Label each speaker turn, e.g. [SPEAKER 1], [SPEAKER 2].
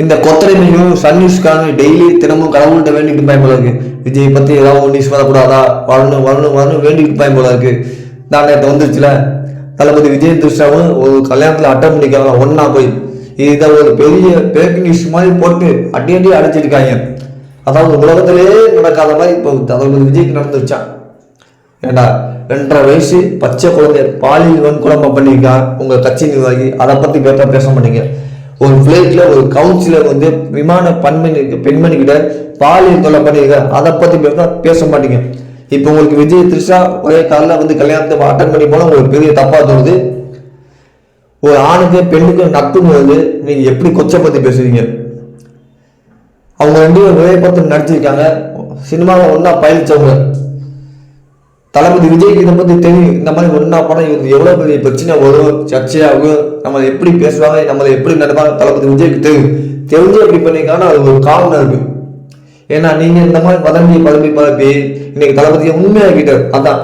[SPEAKER 1] இந்த கொத்தடிமையும் Sun நியூஸ்காரங்க daily தினமும் கடவுள்கிட்ட வேண்டிட்டு இருப்பாங்க போல இருக்கு. விஜய் பத்தி ஏதாவது நியூஸ் வரக்கூடாதா, வரணும் வரணும் வரணும் வேண்டிட்டு இருப்பாங்க போல இருக்கு. நான் நேற்று வந்துருச்சுல, தளபதி விஜய் திருஷாவும் ஒரு கல்யாணத்துல அட்டன் பண்ணிக்காங்க ஒன்னா போய். இதை ஒரு பெரிய பேக் நியூஸ் மாதிரி போட்டு அடி அடிச்சிருக்காங்க. அதாவது உலகத்திலேயே நடக்காத மாதிரி இப்போ தளபதி விஜய்க்கு நடந்துருச்சான். ஏண்டா 2.5 வயசு பச்சை குழந்தை பாலியல் வன்கொடுமை பண்ணியிருக்கான் உங்க கட்சி நிர்வாகி, அதை பத்தி பேச மாட்டீங்க. ஒரு பிளைட்ல ஒரு கவுன்சிலர் வந்து விமான பெண்மணி கிட்ட பாலியல் தொல்லை பண்ணியிருக்க, அதை பத்தி பேச மாட்டீங்க. இப்போ உங்களுக்கு விஜய் த்ரிஷா ஒரே காலில் வந்து கல்யாணத்தை அட்டன் பண்ணி போனா உங்களுக்கு பெரிய தப்பா தோணுது. ஒரு ஆணுக்கு பெண்ணுக்கு நட்புன்னு வந்து நீங்க எப்படி கொச்சை பத்தி பேசுறீங்க? அவங்க 2 பேரும் ஒரே படத்தில் நடிச்சிருக்காங்க, சினிமாவில் ஒன்னா பயணிச்சவங்க. தளபதி விஜய்க்கு இதை பத்தி தெரியும். இந்த மாதிரி ஒன்னா படம் இவங்க எவ்வளவு பெரிய பிரச்சனை வரும், சர்ச்சையாகும், நம்ம எப்படி பேசுவாங்க, நம்மளை எப்படி நடப்பாங்க தளபதி விஜய்க்கு தெரியும். தெரிஞ்சு எப்படி பண்ணிருக்காங்கன்னா அது ஒரு காரணம் இருக்கு. ஏன்னா நீங்க இந்த மாதிரி பதம்பி இன்னைக்கு தளபதியை உண்மையாக்கிட்டார். அதான்